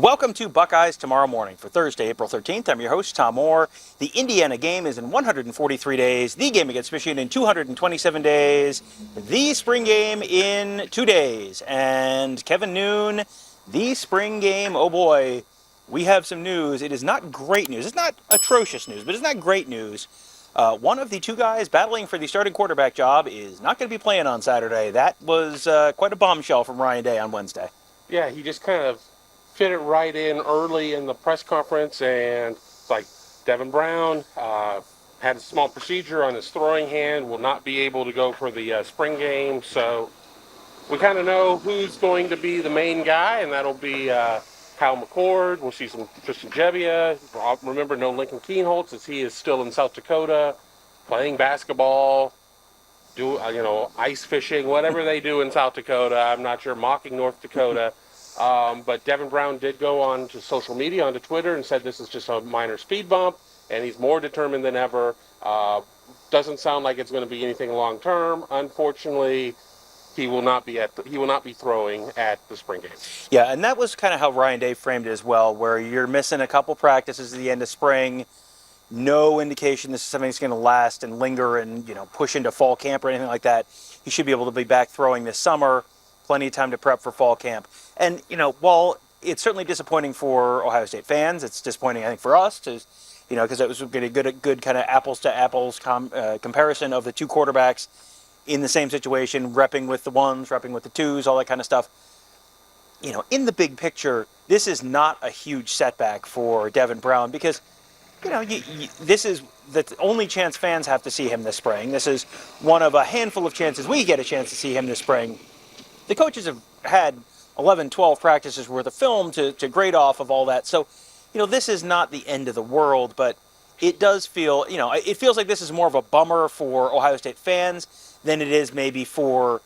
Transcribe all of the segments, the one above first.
Welcome to Buckeyes Tomorrow Morning for Thursday, April 13th. I'm your host, Tom Orr. The Indiana game is in 143 days. The game against Michigan in 227 days. The spring game in 2 days. And Kevin Noon, the spring game, oh boy, we have some news. It is not great news. It's not atrocious news, but it's not great news. One of the two guys battling for the starting quarterback job is not going to be playing on Saturday. That was quite a bombshell from Ryan Day on Wednesday. Yeah, he just kind of fit it right in early in the press conference, and it's like Devin Brown had a small procedure on his throwing hand, will not be able to go for the spring game. So we kind of know who's going to be the main guy, and that'll be Kyle McCord. We'll see some Tristan Gebbia. Remember, no Lincoln Keenholz, as he is still in South Dakota playing basketball, ice fishing, whatever they do in South Dakota. I'm not sure, mocking North Dakota. But Devin Brown did go on to social media, onto Twitter, and said this is just a minor speed bump, and he's more determined than ever. Doesn't sound like it's going to be anything long term. Unfortunately, he will not be throwing at the spring game. Yeah, and that was kind of how Ryan Day framed it as well, where you're missing a couple practices at the end of spring. No indication this is something that's going to last and linger and push into fall camp or anything like that. He should be able to be back throwing this summer. Plenty of time to prep for fall camp. And while it's certainly disappointing for Ohio State fans, it's disappointing I think for us to, because it was a good kind of apples to apples comparison of the two quarterbacks in the same situation, repping with the ones, repping with the twos, all that kind of stuff. In the big picture, this is not a huge setback for Devin Brown because this is the only chance fans have to see him this spring. This is one of a handful of chances we get a chance to see him this spring. The coaches have had 11, 12 practices worth of film to grade off of all that. So, this is not the end of the world, but it does feel, it feels like this is more of a bummer for Ohio State fans than it is maybe for,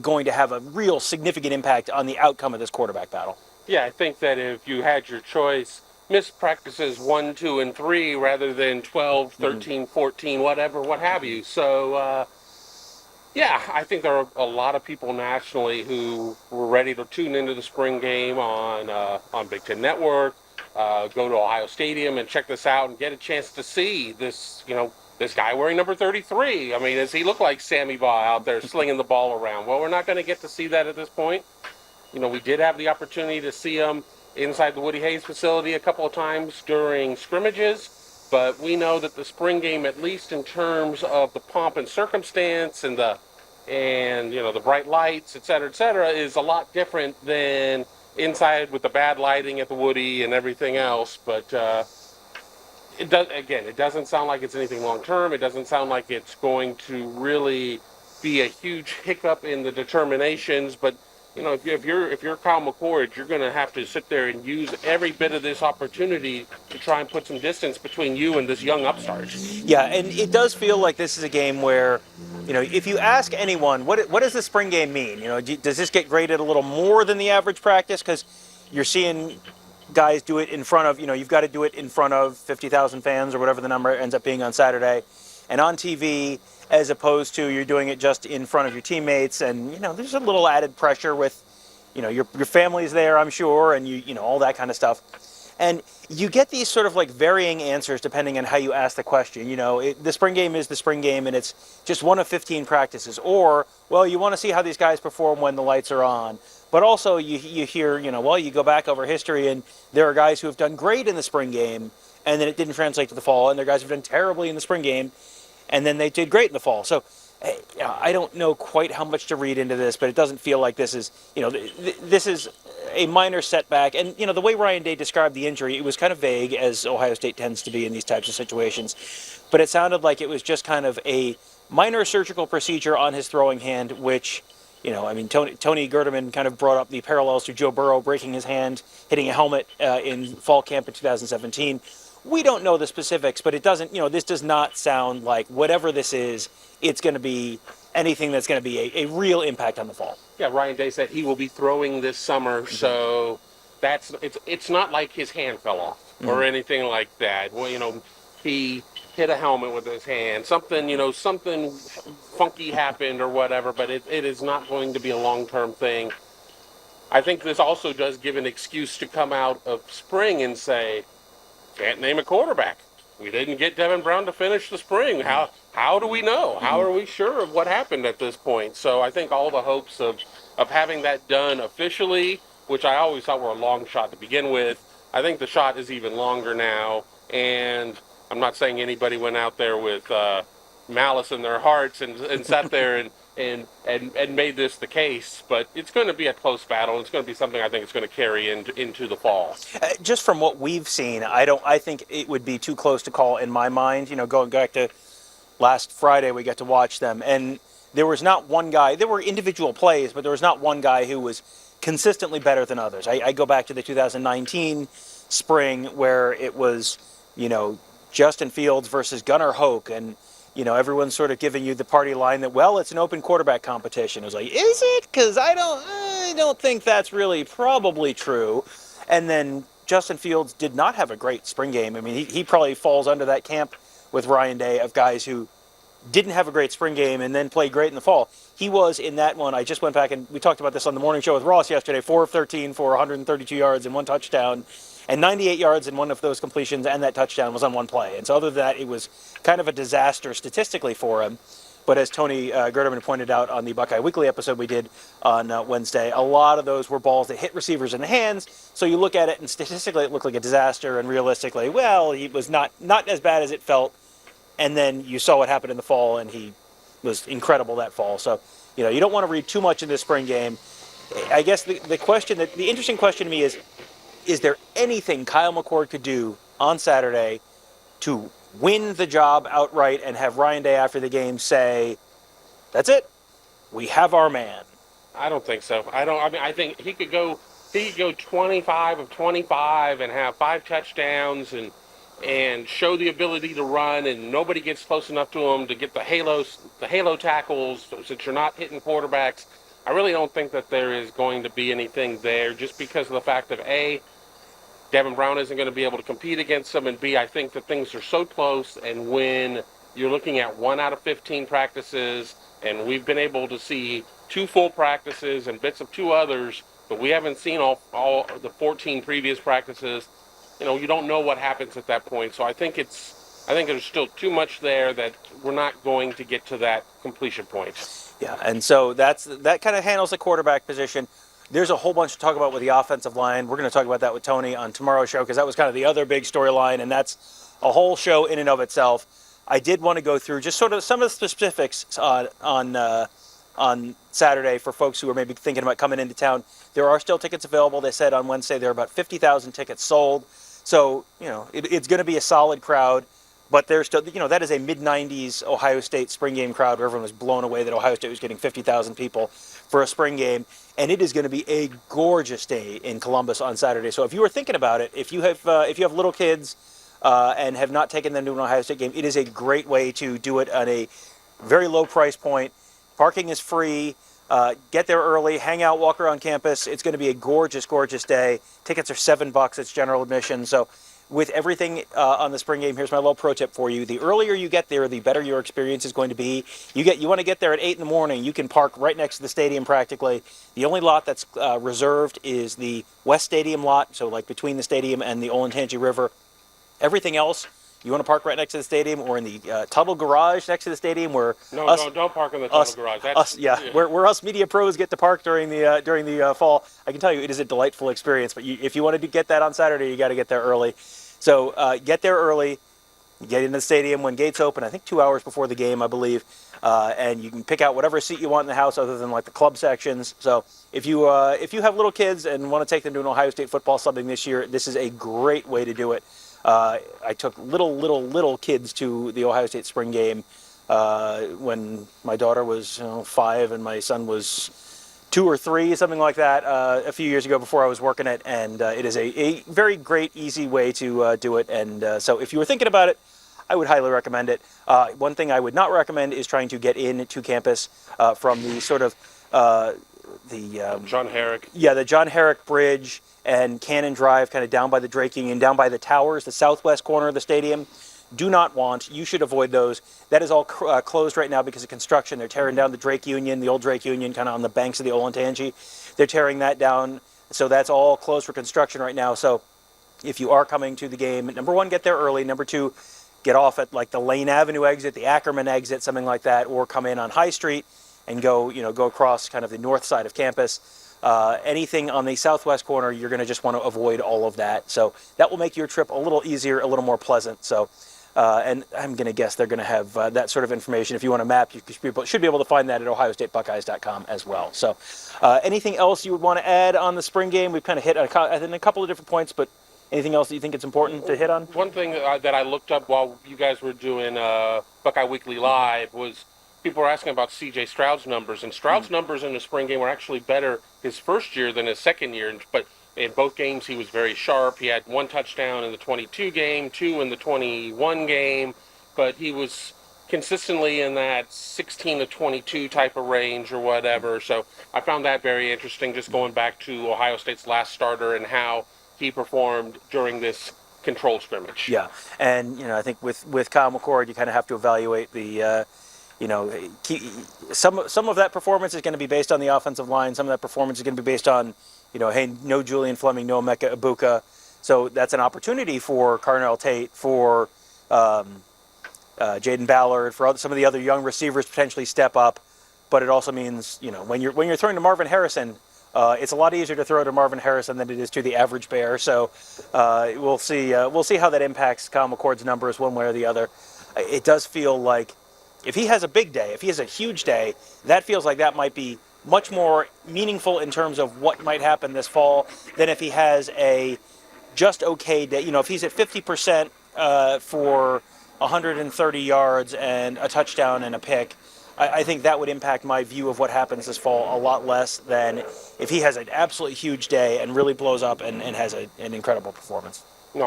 going to have a real significant impact on the outcome of this quarterback battle. Yeah, I think that if you had your choice, miss practices 1, 2, and 3 rather than 12, 13, 14, whatever, what have you. So, yeah, I think there are a lot of people nationally who were ready to tune into the spring game on Big Ten Network, go to Ohio Stadium and check this out and get a chance to see this, this guy wearing number 33. I mean, does he look like Sammy Baugh out there slinging the ball around? Well, we're not going to get to see that at this point. We did have the opportunity to see him inside the Woody Hayes facility a couple of times during scrimmages, but we know that the spring game, at least in terms of the pomp and circumstance and the bright lights, et cetera, is a lot different than inside with the bad lighting at the Woody and everything else. But it doesn't sound like it's anything long term. It doesn't sound like it's going to really be a huge hiccup in the determinations, but if you're Kyle McCord, you're going to have to sit there and use every bit of this opportunity to try and put some distance between you and this young upstart. Yeah, and it does feel like this is a game where, if you ask anyone, what does the spring game mean? Does this get graded a little more than the average practice? Because you're seeing guys do it in front of, you've got to do it in front of 50,000 fans or whatever the number ends up being on Saturday, and on TV, as opposed to you're doing it just in front of your teammates, and there's a little added pressure with your family's there, I'm sure, and you all that kind of stuff, and you get these sort of like varying answers depending on how you ask the question. The spring game is the spring game, and it's just one of 15 practices, or well, you want to see how these guys perform when the lights are on, but also you hear you go back over history, and there are guys who have done great in the spring game, and then it didn't translate to the fall, and there are guys who've done terribly in the spring game, and then they did great in the fall. So I don't know quite how much to read into this, but it doesn't feel like this is, this is a minor setback. And, the way Ryan Day described the injury, it was kind of vague, as Ohio State tends to be in these types of situations. But it sounded like it was just kind of a minor surgical procedure on his throwing hand, which, Tony Gerdeman kind of brought up the parallels to Joe Burrow breaking his hand, hitting a helmet in fall camp in 2017. We don't know the specifics, but it doesn't, this does not sound like whatever this is, it's going to be anything that's going to be a real impact on the fall. Yeah, Ryan Day said he will be throwing this summer, so it's not like his hand fell off or anything like that. Well, he hit a helmet with his hand, something funky happened or whatever, but it is not going to be a long-term thing. I think this also does give an excuse to come out of spring and say, can't name a quarterback. We didn't get Devin Brown to finish the spring. How do we know? How are we sure of what happened at this point? So I think all the hopes of having that done officially, which I always thought were a long shot to begin with, I think the shot is even longer now. And I'm not saying anybody went out there with malice in their hearts and sat there and made this the case, but it's going to be a close battle. It's going to be something I think it's going to carry into the fall. Just from what we've seen, I think it would be too close to call in my mind. Going back to last Friday, we got to watch them, and there was not one guy. There were individual plays, but there was not one guy who was consistently better than others. I go back to the 2019 spring where it was, Justin Fields versus Gunnar Hoke, and everyone's sort of giving you the party line that, well, it's an open quarterback competition. It was like, is it? Because I don't think that's really probably true. And then Justin Fields did not have a great spring game. I mean, he probably falls under that camp with Ryan Day of guys who didn't have a great spring game and then played great in the fall. He was in that one. I just went back and we talked about this on the morning show with Ross yesterday. 4 of 13 for 132 yards and 1 touchdown, and 98 yards in one of those completions, and that touchdown was on one play. And so other than that, it was kind of a disaster statistically for him. But as Tony Gerderman pointed out on the Buckeye Weekly episode we did on Wednesday, a lot of those were balls that hit receivers in the hands. So you look at it, and statistically it looked like a disaster, and realistically, well, he was not as bad as it felt. And then you saw what happened in the fall, and he was incredible that fall. So, you don't want to read too much in this spring game. I guess the interesting question to me is there anything Kyle McCord could do on Saturday to win the job outright and have Ryan Day after the game say, that's it, we have our man? I don't think so. I think he could go 25 of 25 and have 5 touchdowns and show the ability to run, and nobody gets close enough to him to get the halo tackles, since you're not hitting quarterbacks. I really don't think that there is going to be anything there, just because of the fact that A, Devin Brown isn't going to be able to compete against them, and B, I think that things are so close, and when you're looking at 1 out of 15 practices, and we've been able to see 2 full practices and bits of 2 others, but we haven't seen all the 14 previous practices, you don't know what happens at that point. So I think there's still too much there that we're not going to get to that completion point. Yeah, and so that kind of handles the quarterback position. There's a whole bunch to talk about with the offensive line. We're going to talk about that with Tony on tomorrow's show, because that was kind of the other big storyline, and that's a whole show in and of itself. I did want to go through just sort of some of the specifics on Saturday for folks who are maybe thinking about coming into town. There are still tickets available. They said on Wednesday there are about 50,000 tickets sold. So, it's going to be a solid crowd. But there's still, that is a mid-90s Ohio State spring game crowd where everyone was blown away that Ohio State was getting 50,000 people for a spring game. And it is going to be a gorgeous day in Columbus on Saturday. So if you were thinking about it, if you have little kids and have not taken them to an Ohio State game, it is a great way to do it at a very low price point. Parking is free. Get there early, hang out, walk around campus. It's going to be a gorgeous, gorgeous day. Tickets are $7. It's general admission. So with everything on the spring game, here's my little pro tip for you. The earlier you get there, the better your experience is going to be. You want to get there at 8 in the morning. You can park right next to the stadium practically. The only lot that's reserved is the West Stadium lot, so like between the stadium and the Olentangy River. Everything else, you want to park right next to the stadium or in the Tuttle garage next to the stadium where don't park in the Tuttle garage. Where us media pros get to park during the fall. I can tell you it is a delightful experience, but if you want to get that on Saturday, you got to get there early. So get there early, get into the stadium when gates open, I think 2 hours before the game, I believe, and you can pick out whatever seat you want in the house other than like the club sections. So if you have little kids and want to take them to an Ohio State football something this year, this is a great way to do it. I took little kids to the Ohio State spring game when my daughter was 5 and my son was 2 or 3, something like that, a few years ago before I was working it. And it is a very great, easy way to do it. And so if you were thinking about it, I would highly recommend it. One thing I would not recommend is trying to get into campus from the sort of John Herrick. Yeah, the John Herrick Bridge and Cannon Drive, kind of down by the Drake Union, down by the towers, the southwest corner of the stadium. You should avoid those. That is all closed right now because of construction. They're tearing down the Drake Union, the old Drake Union, kind of on the banks of the Olentangy. they're tearing that down. So that's all closed for construction right now. So if you are coming to the game, number one, get there early. Number two, get off at like the Lane Avenue exit, the Ackerman exit, something like that, or come in on High Street and go across kind of the north side of campus. Anything on the southwest corner, you're going to just want to avoid all of that. So that will make your trip a little easier, a little more pleasant. So, and I'm going to guess they're going to have that sort of information. If you want a map, you should be able to find that at ohiostatebuckeyes.com as well. So anything else you would want to add on the spring game? We've kind of hit a couple of different points, but anything else that you think it's important to hit on? One thing that I looked up while you guys were doing Buckeye Weekly Live was people were asking about C.J. Stroud's numbers, and Stroud's numbers in the spring game were actually better his first year than his second year, but in both games he was very sharp. He had 1 touchdown in the 22 game, 2 in the 21 game, but he was consistently in that 16 to 22 type of range or whatever. So I found that very interesting, just going back to Ohio State's last starter and how he performed during this control scrimmage. Yeah, and I think with Kyle McCord, you kind of have to evaluate the some of that performance is going to be based on the offensive line. Some of that performance is going to be based on, hey, no Julian Fleming, no Emeka Ibuka. So that's an opportunity for Carnell Tate, for Jaden Ballard, for some of the other young receivers to potentially step up. But it also means, when you're throwing to Marvin Harrison, it's a lot easier to throw to Marvin Harrison than it is to the average Bear. So we'll see how that impacts Kyle McCord's numbers one way or the other. It does feel like if he has a big day, if he has a huge day, that feels like that might be much more meaningful in terms of what might happen this fall than if he has a just okay day. If he's at 50% for 130 yards and a touchdown and a pick, I think that would impact my view of what happens this fall a lot less than if he has an absolutely huge day and really blows up and has an incredible performance. No,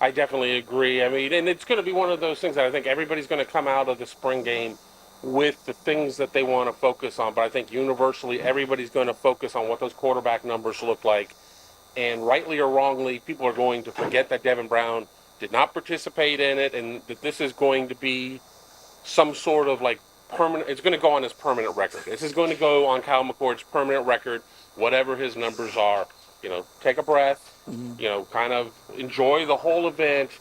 I definitely agree. I mean, and it's going to be one of those things that I think everybody's going to come out of the spring game with the things that they want to focus on. But I think universally everybody's going to focus on what those quarterback numbers look like. And rightly or wrongly, people are going to forget that Devin Brown did not participate in it, and that this is going to be some sort of like permanent. It's going to go on his permanent record. This is going to go on Kyle McCord's permanent record, whatever his numbers are. Take a breath. Kind of enjoy the whole event.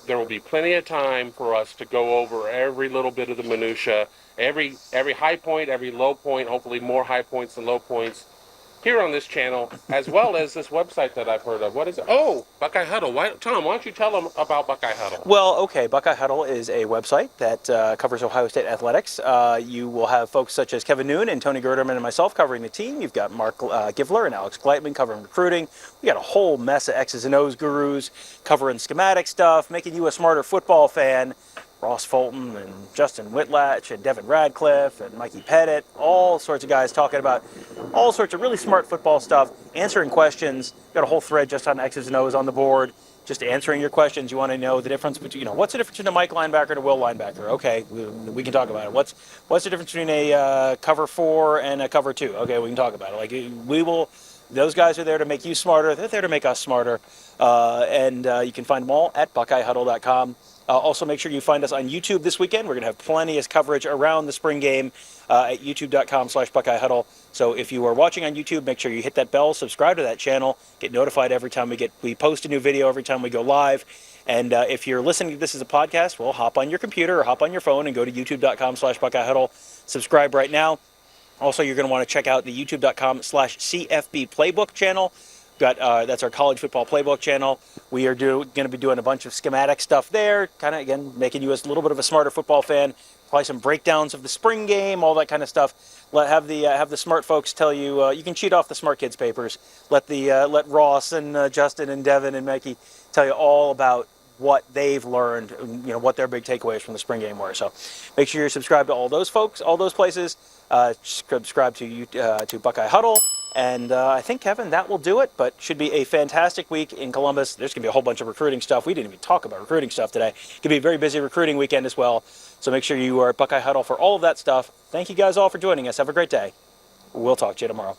There will be plenty of time for us to go over every little bit of the minutia, every high point, every low point, hopefully more high points than low points, here on this channel, as well as this website that I've heard of. What is it? Oh, Buckeye Huddle. Tom, why don't you tell them about Buckeye Huddle? Well, okay, Buckeye Huddle is a website that covers Ohio State athletics. You will have folks such as Kevin Noon and Tony Gerderman and myself covering the team. You've got Mark Givler and Alex Gleitman covering recruiting. We got a whole mess of X's and O's gurus covering schematic stuff, making you a smarter football fan. Ross Fulton and Justin Whitlatch and Devin Radcliffe and Mikey Pettit, all sorts of guys talking about all sorts of really smart football stuff, answering questions. Got a whole thread just on X's and O's on the board, just answering your questions. You want to know the difference between, what's the difference between a Mike linebacker and a Will linebacker? Okay, we can talk about it. What's the difference between a cover 4 and a cover 2? Okay, we can talk about it. Those guys are there to make you smarter. They're there to make us smarter. And you can find them all at BuckeyeHuddle.com. Also, make sure you find us on YouTube this weekend. We're going to have plenty of coverage around the spring game at youtube.com/BuckeyeHuddle. So if you are watching on YouTube, make sure you hit that bell, subscribe to that channel, get notified every time we post a new video, every time we go live. And if you're listening to this as a podcast, well, hop on your computer or hop on your phone and go to youtube.com/BuckeyeHuddle. Subscribe right now. Also, you're going to want to check out the youtube.com/CFB Playbook channel. That's our college football playbook channel. We are going to be doing a bunch of schematic stuff there, kind of, again, making you a little bit of a smarter football fan. Probably some breakdowns of the spring game, all that kind of stuff. Have the smart folks tell you, you can cheat off the smart kids papers. Let Ross and Justin and Devin and Mikey tell you all about what they've learned, what their big takeaways from the spring game were. So make sure you're subscribed to all those folks, all those places. Subscribe to Buckeye Huddle. And I think, Kevin, that will do it, but should be a fantastic week in Columbus. There's going to be a whole bunch of recruiting stuff. We didn't even talk about recruiting stuff today. It's going to be a very busy recruiting weekend as well. So make sure you are at Buckeye Huddle for all of that stuff. Thank you guys all for joining us. Have a great day. We'll talk to you tomorrow.